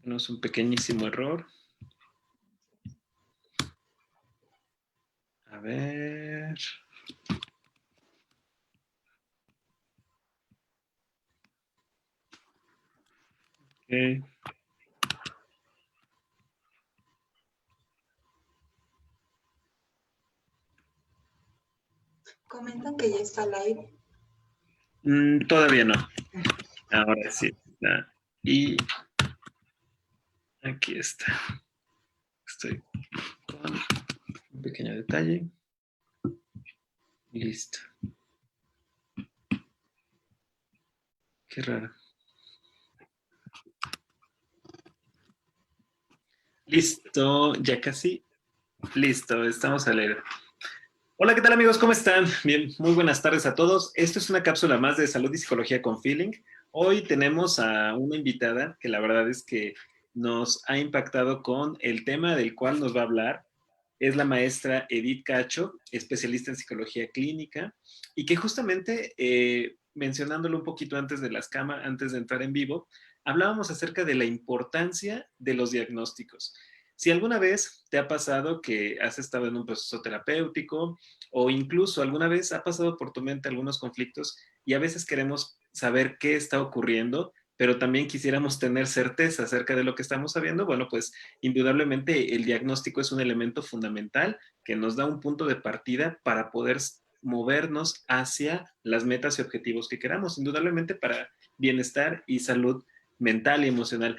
Tenemos un pequeñísimo error. A ver. Ok. Comentan que ya está live. Todavía no. Ahora sí. Y aquí está. Estoy con un pequeño detalle. Listo. Qué raro. Listo, ya casi. Listo, estamos al aire. Hola, ¿qué tal amigos? ¿Cómo están? Bien, muy buenas tardes a todos. Esto es una cápsula más de Salud y Psicología con Feeling. Hoy tenemos a una invitada que la verdad es que nos ha impactado con el tema del cual nos va a hablar. Es la maestra Edith Cacho, especialista en psicología clínica, y que justamente, mencionándolo un poquito antes de las cámaras, antes de entrar en vivo, hablábamos acerca de la importancia de los diagnósticos. Si alguna vez te ha pasado que has estado en un proceso terapéutico o incluso alguna vez ha pasado por tu mente algunos conflictos y a veces queremos saber qué está ocurriendo, pero también quisiéramos tener certeza acerca de lo que estamos sabiendo, bueno, pues indudablemente el diagnóstico es un elemento fundamental que nos da un punto de partida para poder movernos hacia las metas y objetivos que queramos, indudablemente para bienestar y salud mental y emocional.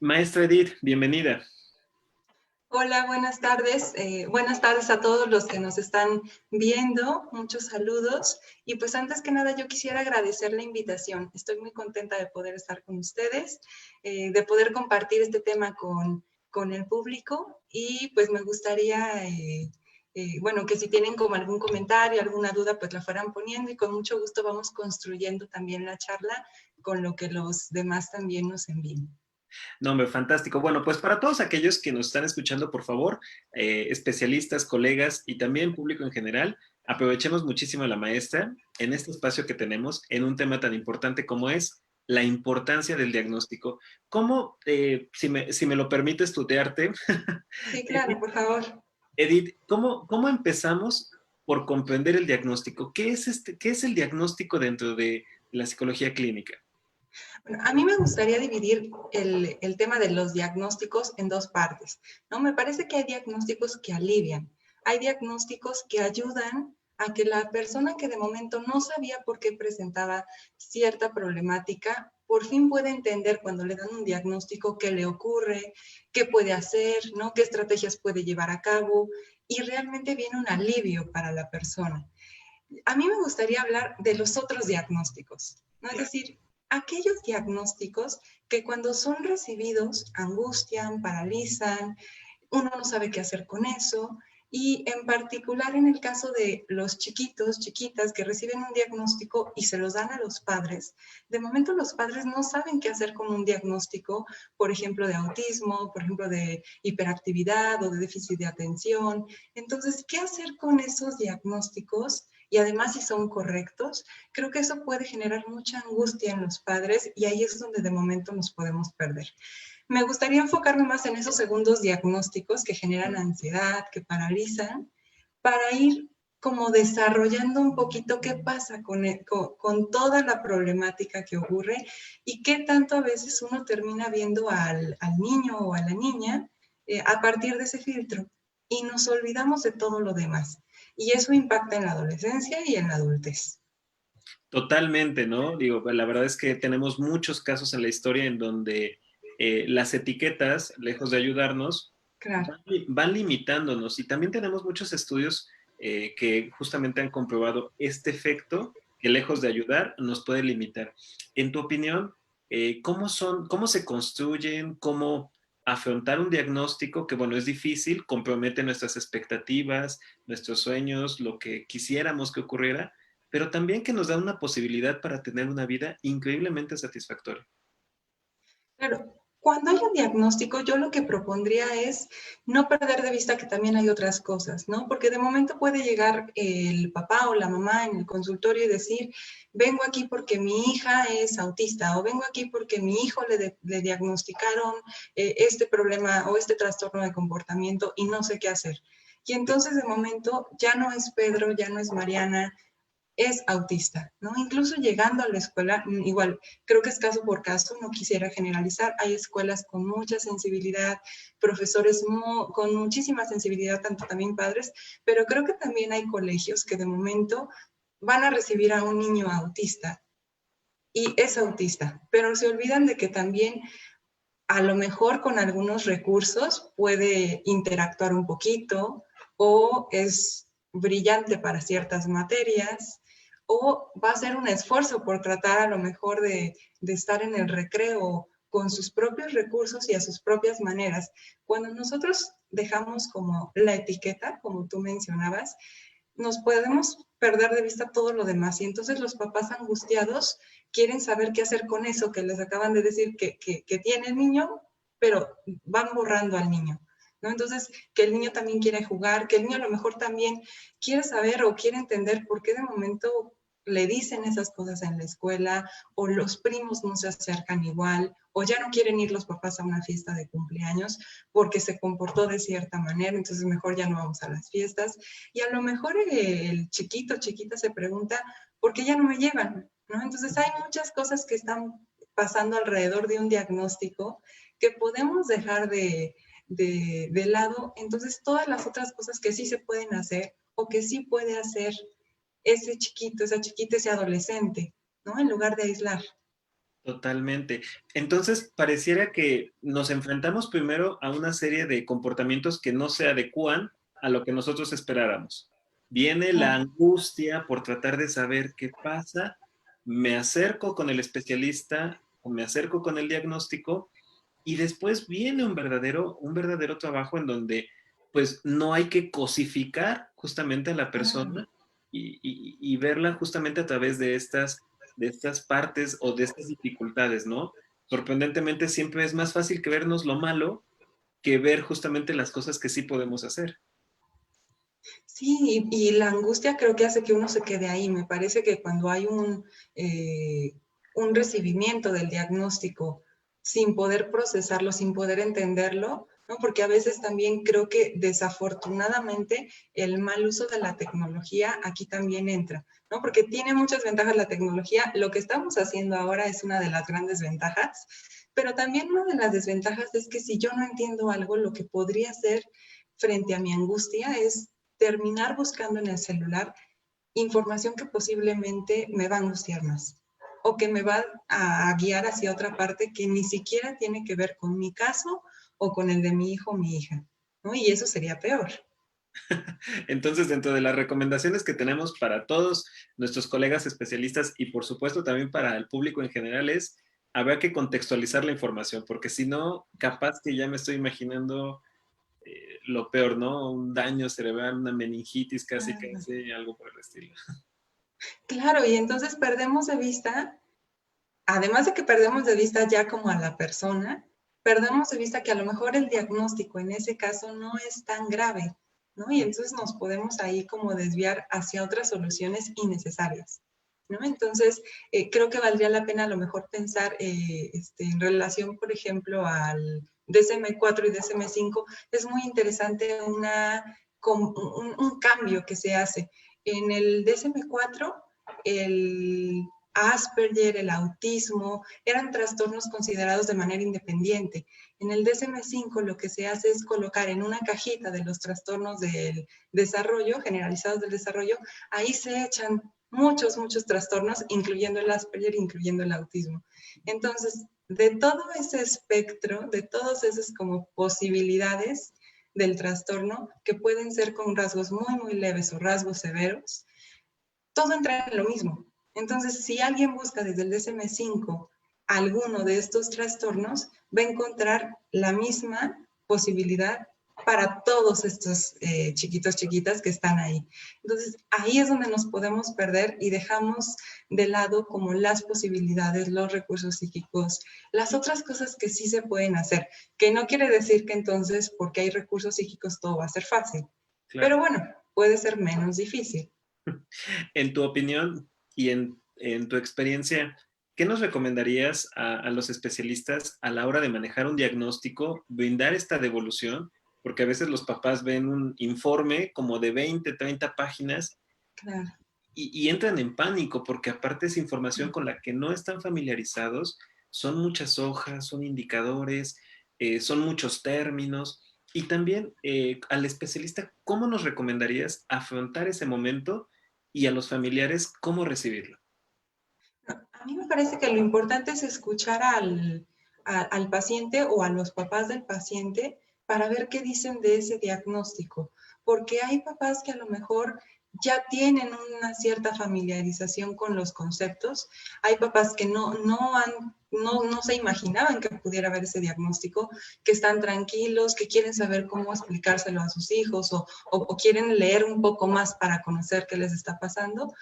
Maestra Edith, bienvenida. Hola, buenas tardes. Buenas tardes a todos los que nos están viendo. Muchos saludos. Y pues antes que nada yo quisiera agradecer la invitación. Estoy muy contenta de poder estar con ustedes, de poder compartir este tema con el público. Y pues me gustaría, bueno, que si tienen como algún comentario, alguna duda, pues la fueran poniendo y con mucho gusto vamos construyendo también la charla con lo que los demás también nos envíen. No, hombre, fantástico. Bueno, pues para todos aquellos que nos están escuchando, por favor, especialistas, colegas y también público en general, aprovechemos muchísimo a la maestra en este espacio que tenemos en un tema tan importante como es la importancia del diagnóstico. ¿Cómo, si me lo permites tutearte, Sí, claro, por favor. Edith, ¿cómo empezamos por comprender el diagnóstico? ¿Qué es el diagnóstico dentro de la psicología clínica? Bueno, a mí me gustaría dividir el tema de los diagnósticos en dos partes, ¿no? Me parece que hay diagnósticos que alivian, hay diagnósticos que ayudan a que la persona que de momento no sabía por qué presentaba cierta problemática, por fin puede entender cuando le dan un diagnóstico qué le ocurre, qué puede hacer, ¿no? Qué estrategias puede llevar a cabo y realmente viene un alivio para la persona. A mí me gustaría hablar de los otros diagnósticos, ¿no? Es decir, aquellos diagnósticos que cuando son recibidos angustian, paralizan, uno no sabe qué hacer con eso. Y en particular en el caso de los chiquitos, chiquitas que reciben un diagnóstico y se los dan a los padres, de momento los padres no saben qué hacer con un diagnóstico, por ejemplo, de autismo, por ejemplo, de hiperactividad o de déficit de atención. Entonces, ¿qué hacer con esos diagnósticos? Y además si son correctos, creo que eso puede generar mucha angustia en los padres y ahí es donde de momento nos podemos perder. Me gustaría enfocarme más en esos segundos diagnósticos que generan ansiedad, que paralizan, para ir como desarrollando un poquito qué pasa con toda la problemática que ocurre y qué tanto a veces uno termina viendo al niño o a la niña a partir de ese filtro y nos olvidamos de todo lo demás. Y eso impacta en la adolescencia y en la adultez. Totalmente, ¿no? Digo, la verdad es que tenemos muchos casos en la historia en donde las etiquetas, lejos de ayudarnos, Claro. van limitándonos. Y también tenemos muchos estudios que justamente han comprobado este efecto que lejos de ayudar nos puede limitar. En tu opinión, cómo se construyen, cómo afrontar un diagnóstico que, bueno, es difícil, compromete nuestras expectativas, nuestros sueños, lo que quisiéramos que ocurriera, pero también que nos da una posibilidad para tener una vida increíblemente satisfactoria? Claro, Cuando hay un diagnóstico, yo lo que propondría es no perder de vista que también hay otras cosas, ¿no? Porque de momento puede llegar el papá o la mamá en el consultorio y decir, vengo aquí porque mi hija es autista, o vengo aquí porque mi hijo le diagnosticaron este problema o este trastorno de comportamiento y no sé qué hacer. Y entonces de momento ya no es Pedro, ya no es Mariana, es autista, ¿no? Incluso llegando a la escuela, igual, creo que es caso por caso, no quisiera generalizar, hay escuelas con mucha sensibilidad, profesores con muchísima sensibilidad, tanto también padres, pero creo que también hay colegios que de momento van a recibir a un niño autista y es autista, pero se olvidan de que también a lo mejor con algunos recursos puede interactuar un poquito o es brillante para ciertas materias o va a hacer un esfuerzo por tratar a lo mejor de estar en el recreo con sus propios recursos y a sus propias maneras. Cuando nosotros dejamos como la etiqueta, como tú mencionabas, nos podemos perder de vista todo lo demás y entonces los papás angustiados quieren saber qué hacer con eso que les acaban de decir que tiene el niño, pero van borrando al niño, ¿no? Entonces, que el niño también quiere jugar, que el niño a lo mejor también quiere saber o quiere entender por qué de momento le dicen esas cosas en la escuela, o los primos no se acercan igual, o ya no quieren ir los papás a una fiesta de cumpleaños porque se comportó de cierta manera, entonces mejor ya no vamos a las fiestas. Y a lo mejor el chiquito, chiquita se pregunta, ¿por qué ya no me llevan? ¿No? Entonces hay muchas cosas que están pasando alrededor de un diagnóstico que podemos dejar de lado. Entonces todas las otras cosas que sí se pueden hacer o que sí puede hacer ese chiquito, esa chiquita, ese adolescente, ¿no? En lugar de aislar. Totalmente. Entonces, pareciera que nos enfrentamos primero a una serie de comportamientos que no se adecúan a lo que nosotros esperáramos. Viene la angustia por tratar de saber qué pasa, me acerco con el especialista o me acerco con el diagnóstico y después viene un verdadero trabajo en donde pues no hay que cosificar justamente a la persona y verla justamente a través de estas partes o de estas dificultades, ¿no? Sorprendentemente siempre es más fácil que vernos lo malo que ver justamente las cosas que sí podemos hacer. Sí, y la angustia creo que hace que uno se quede ahí. Me parece que cuando hay un recibimiento del diagnóstico sin poder procesarlo, sin poder entenderlo, ¿no? Porque a veces también creo que desafortunadamente el mal uso de la tecnología aquí también entra, ¿no? Porque tiene muchas ventajas la tecnología. Lo que estamos haciendo ahora es una de las grandes ventajas, pero también una de las desventajas es que si yo no entiendo algo, lo que podría hacer frente a mi angustia es terminar buscando en el celular información que posiblemente me va a angustiar más o que me va a guiar hacia otra parte que ni siquiera tiene que ver con mi caso o con el de mi hijo o mi hija, ¿no? Y eso sería peor. Entonces, dentro de las recomendaciones que tenemos para todos nuestros colegas especialistas y por supuesto también para el público en general es, habrá que contextualizar la información, porque si no, capaz que ya me estoy imaginando lo peor, ¿no? Un daño cerebral, una meningitis casi, casi, algo por el estilo. Claro, y entonces perdemos de vista, además de que perdemos de vista ya como a la persona, perdemos de vista que a lo mejor el diagnóstico en ese caso no es tan grave, ¿no? Y entonces nos podemos ahí como desviar hacia otras soluciones innecesarias, ¿no? Entonces, creo que valdría la pena a lo mejor pensar en relación, por ejemplo, al DSM-4 y DSM-5, es muy interesante un cambio que se hace. En el DSM-4, el Asperger, el autismo, eran trastornos considerados de manera independiente. En el DSM-5 lo que se hace es colocar en una cajita de los trastornos del desarrollo, generalizados del desarrollo, ahí se echan muchos, muchos trastornos, incluyendo el Asperger, incluyendo el autismo. Entonces, de todo ese espectro, de todas esas como posibilidades del trastorno, que pueden ser con rasgos muy, muy leves o rasgos severos, todo entra en lo mismo. Entonces, si alguien busca desde el DSM-5 alguno de estos trastornos, va a encontrar la misma posibilidad para todos estos chiquitos, chiquitas que están ahí. Entonces, ahí es donde nos podemos perder y dejamos de lado como las posibilidades, los recursos psíquicos, las otras cosas que sí se pueden hacer, que no quiere decir que entonces porque hay recursos psíquicos todo va a ser fácil, Claro. pero bueno, puede ser menos difícil. En tu opinión y en tu experiencia, ¿qué nos recomendarías a los especialistas a la hora de manejar un diagnóstico, brindar esta devolución? Porque a veces los papás ven un informe como de 20, 30 páginas Claro. y entran en pánico porque aparte es información con la que no están familiarizados, son muchas hojas, son indicadores, son muchos términos. Y también al especialista, ¿cómo nos recomendarías afrontar ese momento y a los familiares cómo recibirlo? A mí me parece que lo importante es escuchar al paciente o a los papás del paciente para ver qué dicen de ese diagnóstico, porque hay papás que a lo mejor ya tienen una cierta familiarización con los conceptos, hay papás que no se imaginaban que pudiera haber ese diagnóstico, que están tranquilos, que quieren saber cómo explicárselo a sus hijos o quieren leer un poco más para conocer qué les está pasando,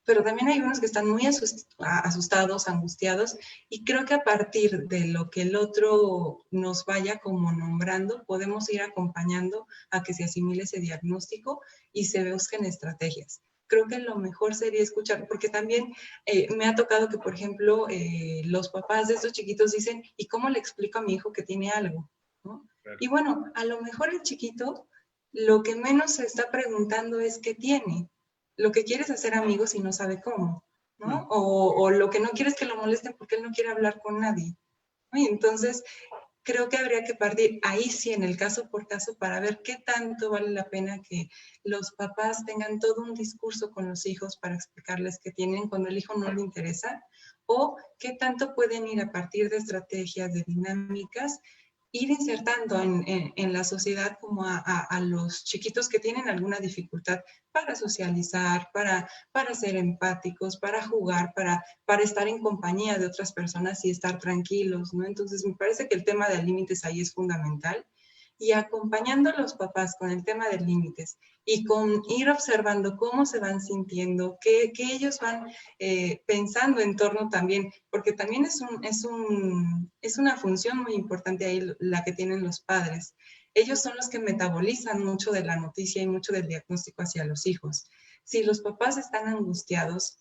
pero también hay unos que están muy asustados, angustiados, y creo que a partir de lo que el otro nos vaya como nombrando, podemos ir acompañando a que se asimile ese diagnóstico y se busquen estrategias. Creo que lo mejor sería escuchar, porque también me ha tocado que, por ejemplo, los papás de estos chiquitos dicen, ¿y cómo le explico a mi hijo que tiene algo? ¿No? Claro. Y bueno, a lo mejor el chiquito lo que menos se está preguntando es qué tiene, lo que quiere es hacer amigos y no sabe cómo, ¿no? O lo que no quiere es que lo molesten porque él no quiere hablar con nadie, ¿no? Y entonces, creo que habría que partir ahí sí, en el caso por caso, para ver qué tanto vale la pena que los papás tengan todo un discurso con los hijos para explicarles qué tienen cuando el hijo no le interesa, o qué tanto pueden ir a partir de estrategias, de dinámicas, ir insertando en la sociedad como a los chiquitos que tienen alguna dificultad para socializar, para ser empáticos, para jugar, para estar en compañía de otras personas y estar tranquilos, ¿no? Entonces, me parece que el tema de límites ahí es fundamental y acompañando a los papás con el tema de límites y con ir observando cómo se van sintiendo, qué ellos van pensando en torno también, porque también es una función muy importante ahí la que tienen los padres. Ellos son los que metabolizan mucho de la noticia y mucho del diagnóstico hacia los hijos. Si los papás están angustiados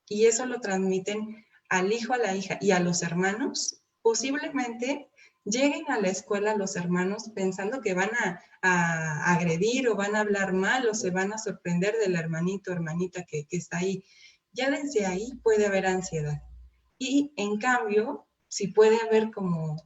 y eso lo transmiten al hijo, a la hija y a los hermanos, posiblemente lleguen a la escuela los hermanos pensando que van a agredir o van a hablar mal o se van a sorprender del hermanito o hermanita que está ahí. Ya desde ahí puede haber ansiedad. Y en cambio, si puede haber como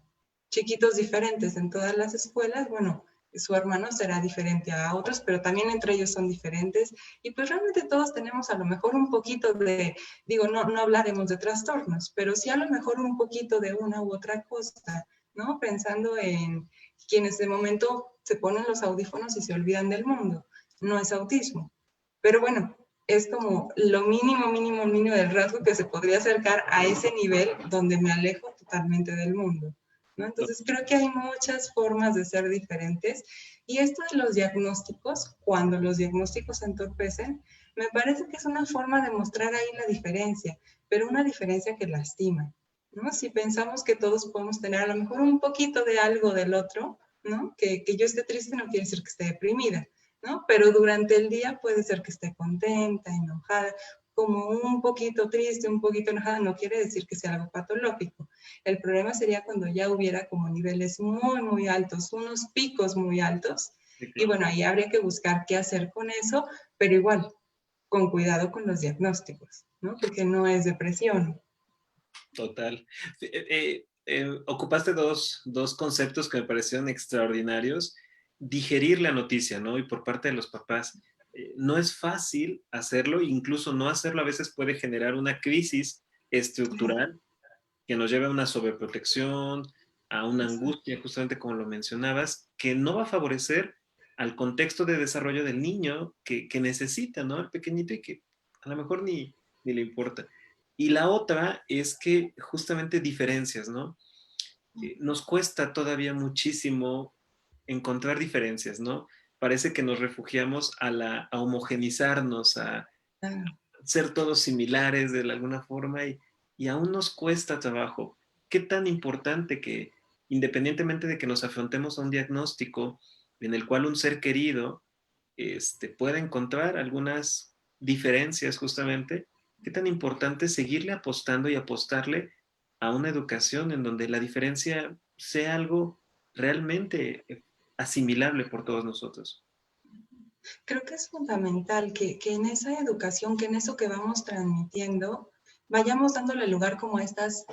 chiquitos diferentes en todas las escuelas, bueno, su hermano será diferente a otros, pero también entre ellos son diferentes. Y pues realmente todos tenemos a lo mejor un poquito de, digo, no hablaremos de trastornos, pero sí a lo mejor un poquito de una u otra cosa, ¿no? Pensando en quienes de momento se ponen los audífonos y se olvidan del mundo. No es autismo. Pero bueno, es como lo mínimo, mínimo, mínimo del rasgo que se podría acercar a ese nivel donde me alejo totalmente del mundo, ¿no? Entonces creo que hay muchas formas de ser diferentes y esto de los diagnósticos, cuando los diagnósticos se entorpecen, me parece que es una forma de mostrar ahí la diferencia, pero una diferencia que lastima, ¿no? Si pensamos que todos podemos tener a lo mejor un poquito de algo del otro, ¿no? Que yo esté triste no quiere decir que esté deprimida, ¿no? Pero durante el día puede ser que esté contenta, enojada, como un poquito triste, un poquito enojada, no quiere decir que sea algo patológico. El problema sería cuando ya hubiera como niveles muy, muy altos, unos picos muy altos. Sí, Y claro. bueno, ahí habría que buscar qué hacer con eso, pero igual, con cuidado con los diagnósticos, ¿no? Porque no es depresión. Total. Ocupaste dos conceptos que me parecieron extraordinarios. Digerir la noticia, ¿no? Y por parte de los papás, no es fácil hacerlo, incluso no hacerlo a veces puede generar una crisis estructural que nos lleve a una sobreprotección, a una angustia, justamente como lo mencionabas, que no va a favorecer al contexto de desarrollo del niño que necesita, ¿no? El pequeñito y que a lo mejor ni le importa. Y la otra es que justamente diferencias, ¿no? Nos cuesta todavía muchísimo encontrar diferencias, ¿no? Parece que nos refugiamos a homogenizarnos, a Claro. ser todos similares de alguna forma y aún nos cuesta trabajo. ¿Qué tan importante que, independientemente de que nos afrontemos a un diagnóstico en el cual un ser querido pueda encontrar algunas diferencias justamente, qué tan importante es seguirle apostando y apostarle a una educación en donde la diferencia sea algo realmente asimilable por todos nosotros? Creo que es fundamental que en esa educación, que en eso que vamos transmitiendo, vayamos dándole lugar como a estos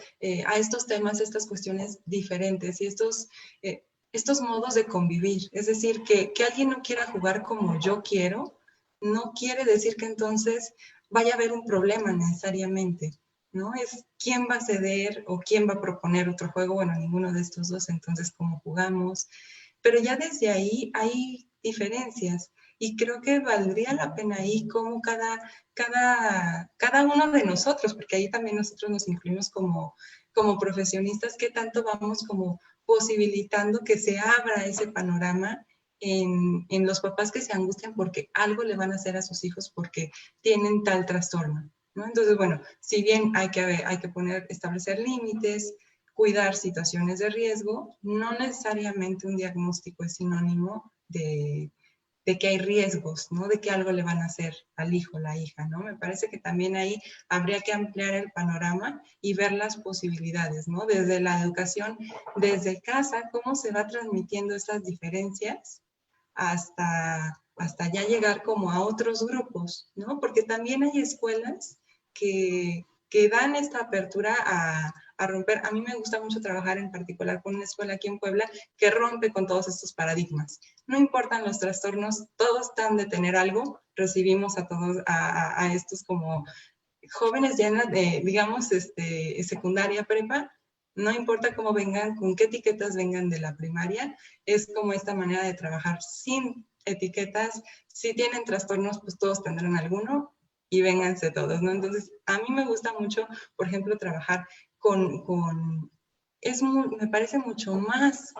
temas, estas cuestiones diferentes y estos modos de convivir. Es decir, que alguien no quiera jugar como yo quiero, no quiere decir que entonces vaya a haber un problema necesariamente, ¿no? Es quién va a ceder o quién va a proponer otro juego, bueno, ninguno de estos dos, entonces cómo jugamos. Pero ya desde ahí hay diferencias y creo que valdría la pena ahí como cada uno de nosotros, porque ahí también nosotros nos incluimos como profesionistas, que tanto vamos como posibilitando que se abra ese panorama en los papás que se angustian porque algo le van a hacer a sus hijos porque tienen tal trastorno, ¿no? Entonces, bueno, si bien hay que establecer límites, cuidar situaciones de riesgo, no necesariamente un diagnóstico es sinónimo de que hay riesgos, ¿no? De que algo le van a hacer al hijo, la hija, ¿no? Me parece que también ahí habría que ampliar el panorama y ver las posibilidades, ¿no? Desde la educación, desde casa, cómo se va transmitiendo esas diferencias hasta ya llegar como a otros grupos, ¿no? Porque también hay escuelas que dan esta apertura a romper. A mí me gusta mucho trabajar en particular con una escuela aquí en Puebla que rompe con todos estos paradigmas. No importan los trastornos, todos están de tener algo, recibimos a todos, a estos como jóvenes ya de, digamos, secundaria, prepa, no importa cómo vengan, con qué etiquetas vengan de la primaria, es como esta manera de trabajar sin etiquetas. Si tienen trastornos, pues todos tendrán alguno y vénganse todos, ¿no? Entonces, a mí me gusta mucho, por ejemplo, trabajar me parece mucho más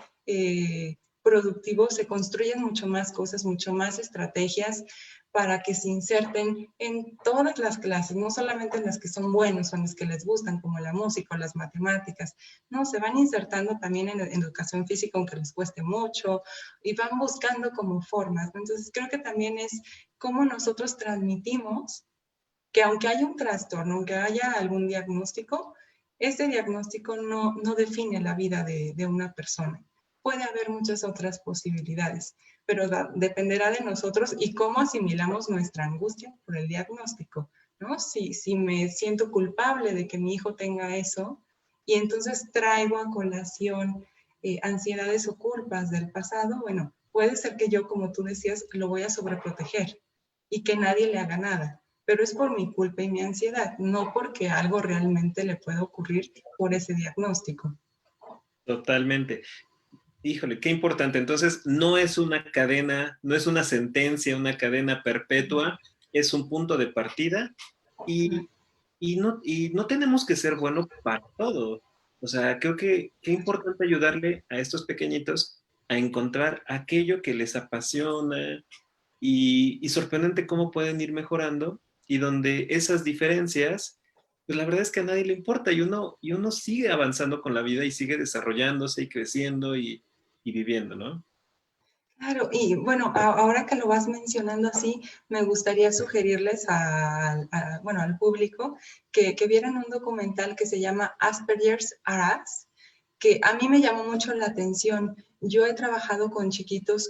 productivo, se construyen mucho más cosas, mucho más estrategias para que se inserten en todas las clases, no solamente en las que son buenos o en las que les gustan, como la música o las matemáticas, no, se van insertando también en educación física, aunque les cueste mucho, y van buscando como formas, ¿no? Entonces creo que también es cómo nosotros transmitimos que aunque haya un trastorno, aunque haya algún diagnóstico, ese diagnóstico no define la vida de una persona. Puede haber muchas otras posibilidades, pero dependerá de nosotros y cómo asimilamos nuestra angustia por el diagnóstico, ¿no? Si me siento culpable de que mi hijo tenga eso y entonces traigo a colación ansiedades o culpas del pasado, bueno, puede ser que yo, como tú decías, lo voy a sobreproteger y que nadie le haga nada, pero es por mi culpa y mi ansiedad, no porque algo realmente le pueda ocurrir por ese diagnóstico. Totalmente. Híjole, qué importante. Entonces, no es una cadena, no es una sentencia, una cadena perpetua, es un punto de partida y, y no tenemos que ser buenos para todo. O sea, creo que qué importante ayudarle a estos pequeñitos a encontrar aquello que les apasiona y sorprendente cómo pueden ir mejorando y donde esas diferencias, pues la verdad es que a nadie le importa y uno sigue avanzando con la vida y sigue desarrollándose y creciendo y viviendo, ¿no? Claro, y bueno, ahora que lo vas mencionando así, me gustaría sugerirles bueno, al público que vieran un documental que se llama Asperger's Are Us, que a mí me llamó mucho la atención. Yo he trabajado con chiquitos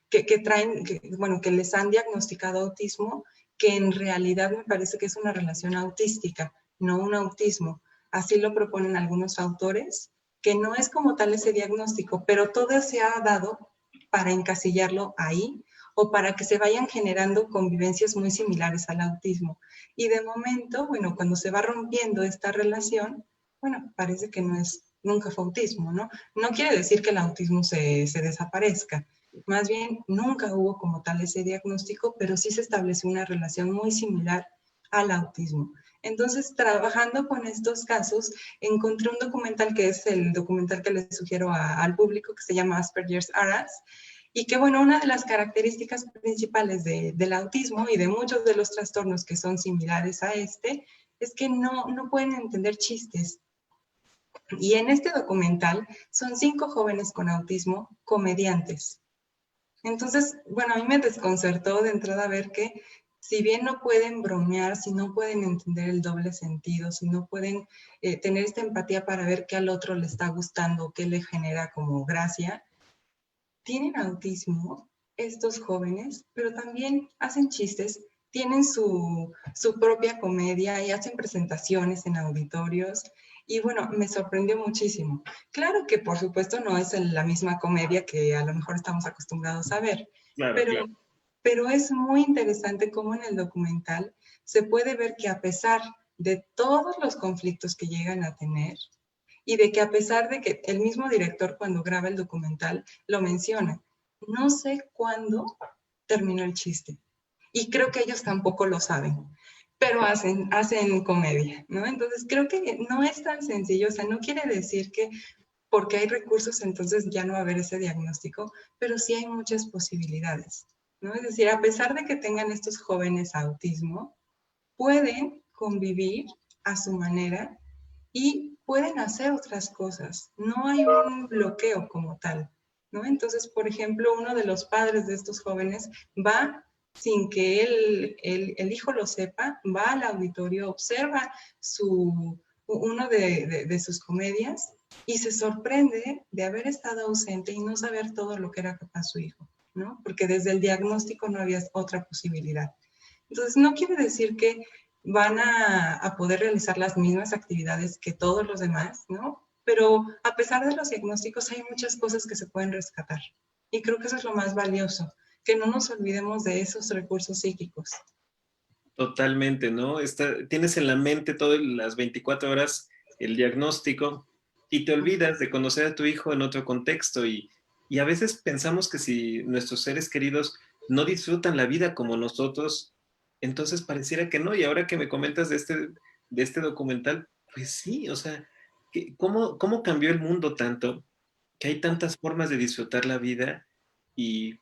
que traen, bueno, que les han diagnosticado autismo, que en realidad me parece que es una relación autística, no un autismo. Así lo proponen algunos autores, que no es como tal ese diagnóstico, pero todo se ha dado para encasillarlo ahí o para que se vayan generando convivencias muy similares al autismo. Y de momento, bueno, cuando se va rompiendo esta relación, bueno, parece que nunca fue autismo, ¿no? No quiere decir que el autismo se desaparezca, más bien nunca hubo como tal ese diagnóstico, pero sí se estableció una relación muy similar al autismo. Entonces, trabajando con estos casos, encontré un documental que es el documental que les sugiero al público, que se llama Asperger's Aras, y que, bueno, una de las características principales del autismo y de muchos de los trastornos que son similares a este, es que no pueden entender chistes. Y en este documental son 5 jóvenes con autismo comediantes. Entonces, bueno, a mí me desconcertó de entrada ver que si bien no pueden bromear, si no pueden entender el doble sentido, si no pueden tener esta empatía para ver qué al otro le está gustando, qué le genera como gracia, tienen autismo estos jóvenes, pero también hacen chistes, tienen su propia comedia y hacen presentaciones en auditorios. Y bueno, me sorprendió muchísimo. Claro que por supuesto no es la misma comedia que a lo mejor estamos acostumbrados a ver, Claro, pero, claro. pero es muy interesante cómo en el documental se puede ver que a pesar de todos los conflictos que llegan a tener, y de que a pesar de que el mismo director cuando graba el documental lo menciona, no sé cuándo terminó el chiste. Y creo que ellos tampoco lo saben, pero hacen comedia, ¿no? Entonces creo que no es tan sencillo, o sea, no quiere decir que porque hay recursos entonces ya no va a haber ese diagnóstico, pero sí hay muchas posibilidades, ¿no? Es decir, a pesar de que tengan estos jóvenes autismo, pueden convivir a su manera y pueden hacer otras cosas. No hay un bloqueo como tal, ¿no? Entonces, por ejemplo, uno de los padres de estos jóvenes va sin que el hijo lo sepa, va al auditorio, observa uno de sus comedias y se sorprende de haber estado ausente y no saber todo lo que era capaz su hijo, ¿no? Porque desde el diagnóstico no había otra posibilidad. Entonces, no quiere decir que van a poder realizar las mismas actividades que todos los demás, ¿no? Pero a pesar de los diagnósticos, hay muchas cosas que se pueden rescatar. Y creo que eso es lo más valioso, que no nos olvidemos de esos recursos psíquicos. Totalmente, ¿no? Tienes en la mente todas las 24 horas el diagnóstico y te olvidas de conocer a tu hijo en otro contexto y a veces pensamos que si nuestros seres queridos no disfrutan la vida como nosotros, entonces pareciera que no. Y ahora que me comentas de este documental, pues sí, o sea, ¿cómo cambió el mundo tanto? Que hay tantas formas de disfrutar la vida y,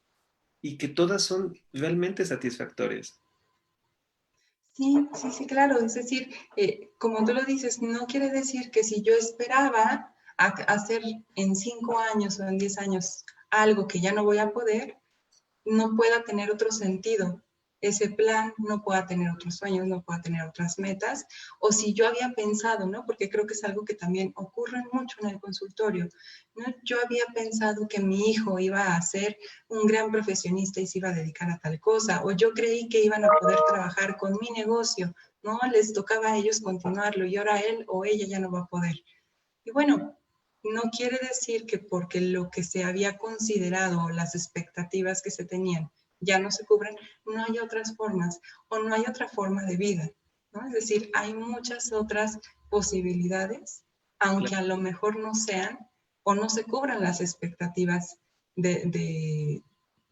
y que todas son realmente satisfactorias. Sí, sí, sí, claro. Es decir, como tú lo dices, no quiere decir que si yo esperaba hacer en 5 años o en 10 años algo que ya no voy a poder, no pueda tener otro sentido. Ese plan no pueda tener otros sueños, no pueda tener otras metas, o si yo había pensado, ¿no? Porque creo que es algo que también ocurre mucho en el consultorio, ¿no? Yo había pensado que mi hijo iba a ser un gran profesionista y se iba a dedicar a tal cosa, o yo creí que iban a poder trabajar con mi negocio, ¿no? Les tocaba a ellos continuarlo y ahora él o ella ya no va a poder. Y bueno, no quiere decir que porque lo que se había considerado o las expectativas que se tenían ya no se cubren, no hay otras formas o no hay otra forma de vida, ¿no? Es decir, hay muchas otras posibilidades, aunque a lo mejor no sean o no se cubran las expectativas de, de,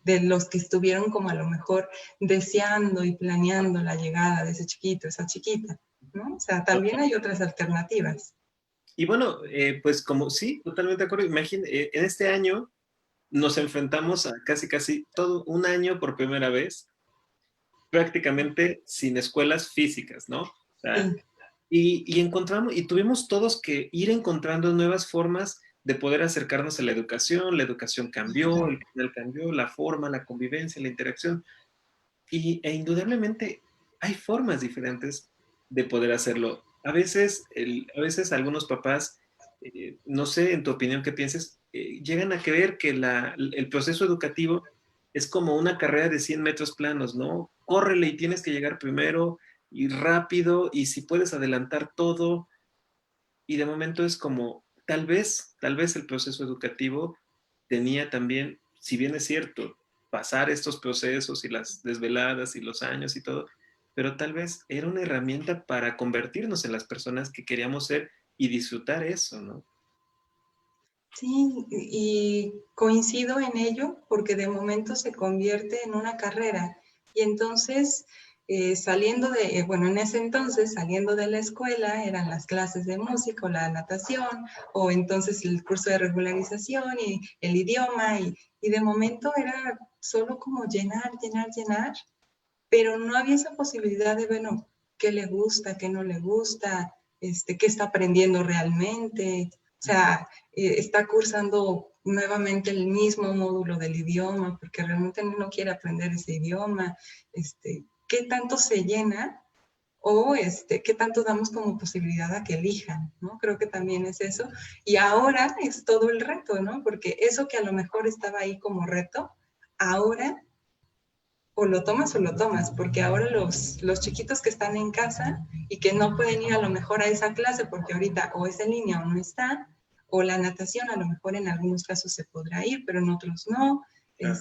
de los que estuvieron como a lo mejor deseando y planeando la llegada de ese chiquito, esa chiquita, ¿no? O sea, también hay otras alternativas. Y bueno, pues como sí, totalmente de acuerdo. Imagínate, en este año nos enfrentamos a casi todo un año por primera vez, prácticamente sin escuelas físicas, ¿no? O sea, Sí. y encontramos, y tuvimos todos que ir encontrando nuevas formas de poder acercarnos a la educación cambió, el canal cambió, la forma, la convivencia, la interacción, e indudablemente hay formas diferentes de poder hacerlo. A veces algunos papás, no sé, en tu opinión, qué pienses, llegan a creer que el proceso educativo es como una carrera de 100 metros planos, ¿no? Córrele y tienes que llegar primero y rápido y si puedes adelantar todo. Y de momento es como, tal vez el proceso educativo tenía también, si bien es cierto, pasar estos procesos y las desveladas y los años y todo, pero tal vez era una herramienta para convertirnos en las personas que queríamos ser y disfrutar eso, ¿no? Sí, y coincido en ello porque de momento se convierte en una carrera. Y entonces bueno, en ese entonces, saliendo de la escuela, eran las clases de música o la natación, o entonces el curso de regularización y el idioma, y de momento era solo como llenar, llenar, llenar, pero no había esa posibilidad de, bueno, qué le gusta, qué no le gusta, qué está aprendiendo realmente, o sea, está cursando nuevamente el mismo módulo del idioma, porque realmente no quiere aprender ese idioma, qué tanto se llena o qué tanto damos como posibilidad a que elijan, ¿no? Creo que también es eso. Y ahora es todo el reto, ¿no? Porque eso que a lo mejor estaba ahí como reto, ahora o lo tomas, porque ahora los chiquitos que están en casa y que no pueden ir a lo mejor a esa clase porque ahorita o es en línea o no está, o la natación a lo mejor en algunos casos se podrá ir, pero en otros no. Claro.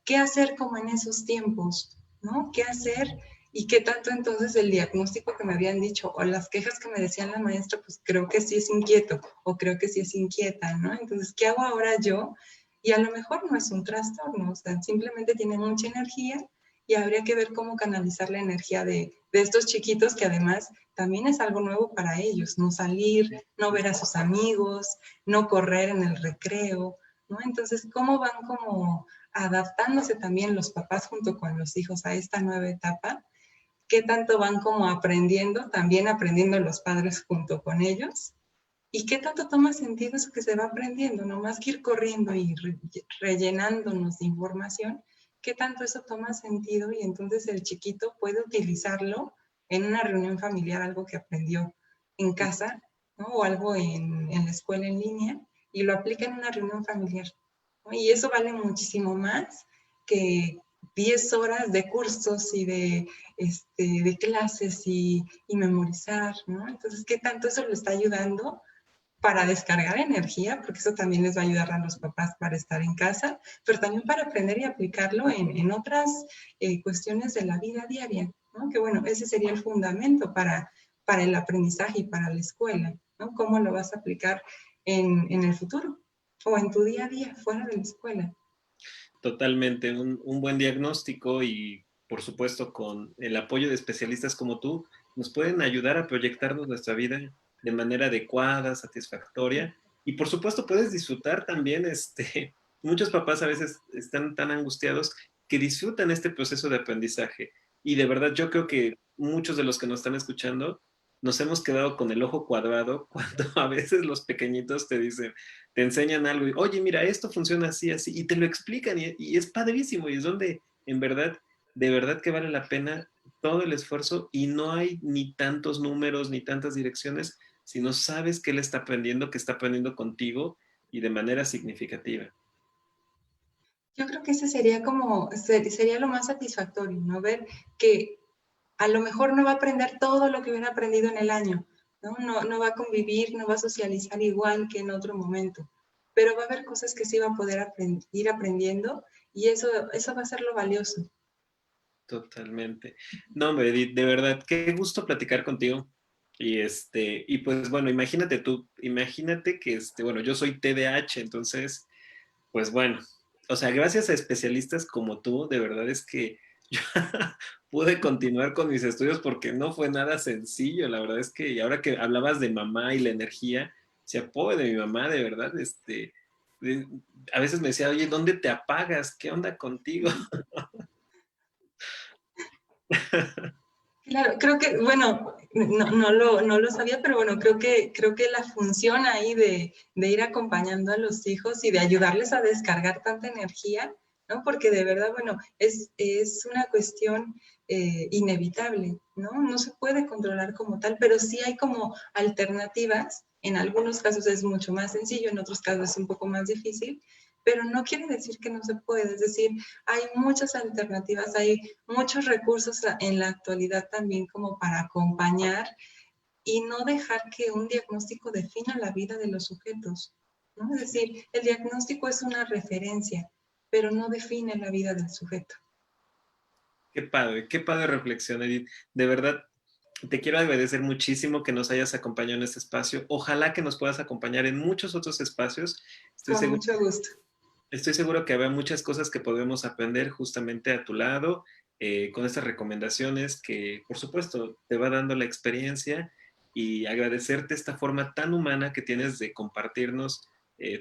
¿Qué hacer como en esos tiempos? ¿No? ¿Qué hacer? Y qué tanto entonces el diagnóstico que me habían dicho o las quejas que me decían la maestra, pues creo que sí es inquieto o creo que sí es inquieta, ¿no? Entonces, ¿qué hago ahora yo? Y a lo mejor no es un trastorno, o sea, simplemente tiene mucha energía y habría que ver cómo canalizar la energía de estos chiquitos que además también es algo nuevo para ellos, no salir, no ver a sus amigos, no correr en el recreo, ¿no? Entonces, ¿cómo van como adaptándose también los papás junto con los hijos a esta nueva etapa? ¿Qué tanto van como aprendiendo, también aprendiendo los padres junto con ellos? ¿Y qué tanto toma sentido eso que se va aprendiendo? No más que ir corriendo y rellenándonos de información, ¿qué tanto eso toma sentido? Y entonces el chiquito puede utilizarlo en una reunión familiar, algo que aprendió en casa, ¿no? O algo en la escuela en línea, y lo aplica en una reunión familiar, ¿no? Y eso vale muchísimo más que 10 horas de cursos y de clases y memorizar, ¿no? Entonces, ¿qué tanto eso le está ayudando para descargar energía, porque eso también les va a ayudar a los papás para estar en casa, pero también para aprender y aplicarlo en otras cuestiones de la vida diaria, ¿no? Que bueno, ese sería el fundamento para el aprendizaje y para la escuela, ¿no? ¿Cómo lo vas a aplicar en el futuro o en tu día a día fuera de la escuela? Totalmente, un buen diagnóstico y por supuesto con el apoyo de especialistas como tú, nos pueden ayudar a proyectarnos nuestra vida de manera adecuada, satisfactoria y por supuesto puedes disfrutar también, muchos papás a veces están tan angustiados que disfrutan este proceso de aprendizaje y de verdad yo creo que muchos de los que nos están escuchando nos hemos quedado con el ojo cuadrado cuando a veces los pequeñitos te dicen, te enseñan algo y, oye, mira, esto funciona así, así, y te lo explican y es padrísimo y es donde en verdad, de verdad que vale la pena todo el esfuerzo y no hay ni tantos números ni tantas direcciones, sino sabes que él está aprendiendo, que está aprendiendo contigo y de manera significativa. Yo creo que ese sería como, sería lo más satisfactorio, ¿no? Ver que a lo mejor no va a aprender todo lo que hubiera aprendido en el año, ¿no? No va a convivir, no va a socializar igual que en otro momento, pero va a haber cosas que sí va a poder ir aprendiendo y eso va a ser lo valioso. Totalmente. No, hombre, Edith, de verdad, qué gusto platicar contigo. Y pues bueno, imagínate tú, imagínate que bueno, yo soy TDAH, entonces pues bueno, o sea, gracias a especialistas como tú, de verdad es que yo pude continuar con mis estudios porque no fue nada sencillo. La verdad es que y ahora que hablabas de mamá y la energía, se apoyo de mi mamá, de verdad, de- a veces me decía, oye, ¿dónde te apagas? ¿Qué onda contigo? Claro, creo que, bueno, no lo sabía, pero bueno, creo que la función ahí de ir acompañando a los hijos y de ayudarles a descargar tanta energía, ¿no? Porque de verdad, bueno, es una cuestión inevitable, ¿no? No se puede controlar como tal, pero sí hay como alternativas. En algunos casos es mucho más sencillo, en otros casos es un poco más difícil, pero no quiere decir que no se puede. Es decir, hay muchas alternativas, hay muchos recursos en la actualidad también como para acompañar y no dejar que un diagnóstico defina la vida de los sujetos, ¿no? Es decir, el diagnóstico es una referencia, pero no define la vida del sujeto. Qué padre reflexión, Edith. De verdad, te quiero agradecer muchísimo que nos hayas acompañado en este espacio. Ojalá que nos puedas acompañar en muchos otros espacios. Estoy Con seguro mucho gusto. Estoy seguro que habrá muchas cosas que podemos aprender justamente a tu lado con estas recomendaciones que, por supuesto, te va dando la experiencia y agradecerte esta forma tan humana que tienes de compartirnos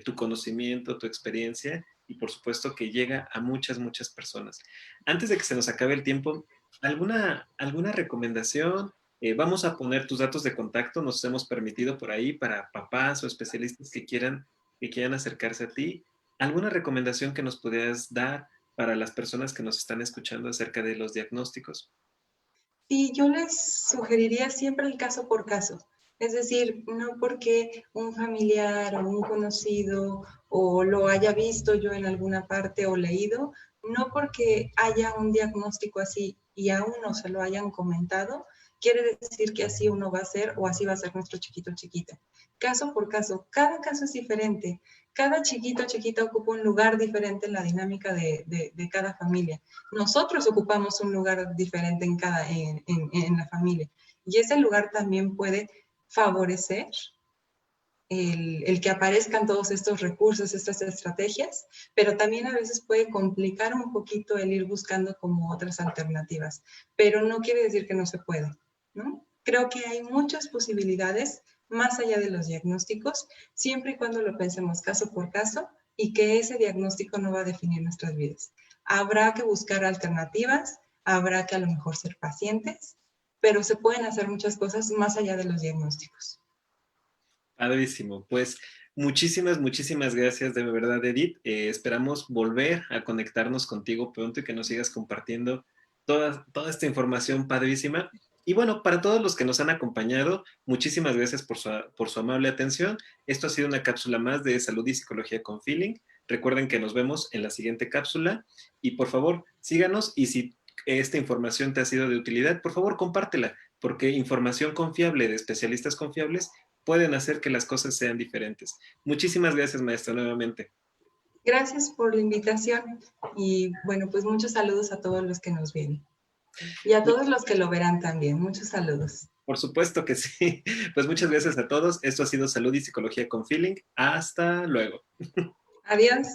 tu conocimiento, tu experiencia y, por supuesto, que llega a muchas, muchas personas. Antes de que se nos acabe el tiempo, ¿alguna recomendación? Vamos a poner tus datos de contacto, nos hemos permitido por ahí para papás o especialistas que quieran acercarse a ti. ¿Alguna recomendación que nos pudieras dar para las personas que nos están escuchando acerca de los diagnósticos? Y yo les sugeriría siempre el caso por caso. Es decir, no porque un familiar o un conocido o lo haya visto yo en alguna parte o leído, no porque haya un diagnóstico así y a uno se lo hayan comentado, quiere decir que así uno va a ser o así va a ser nuestro chiquito o chiquita. Caso por caso, cada caso es diferente. Cada chiquito o chiquita ocupa un lugar diferente en la dinámica de cada familia. Nosotros ocupamos un lugar diferente en la familia y ese lugar también puede favorecer el que aparezcan todos estos recursos, estas estrategias, pero también a veces puede complicar un poquito el ir buscando como otras alternativas, pero no quiere decir que no se pueda, ¿no? Creo que hay muchas posibilidades más allá de los diagnósticos, siempre y cuando lo pensemos caso por caso y que ese diagnóstico no va a definir nuestras vidas. Habrá que buscar alternativas, habrá que a lo mejor ser pacientes, pero se pueden hacer muchas cosas más allá de los diagnósticos. Padrísimo. Pues muchísimas, muchísimas gracias de verdad, Edith. Esperamos volver a conectarnos contigo pronto y que nos sigas compartiendo toda esta información padrísima. Y bueno, para todos los que nos han acompañado, muchísimas gracias por su amable atención. Esto ha sido una cápsula más de Salud y Psicología con Feeling. Recuerden que nos vemos en la siguiente cápsula y por favor síganos y si esta información te ha sido de utilidad, por favor compártela, porque información confiable de especialistas confiables pueden hacer que las cosas sean diferentes. Muchísimas gracias, maestra, nuevamente. Gracias por la invitación y bueno, pues muchos saludos a todos los que nos ven y a todos los que lo verán también. Muchos saludos. Por supuesto que sí. Pues muchas gracias a todos. Esto ha sido Salud y Psicología con Feeling. Hasta luego. Adiós.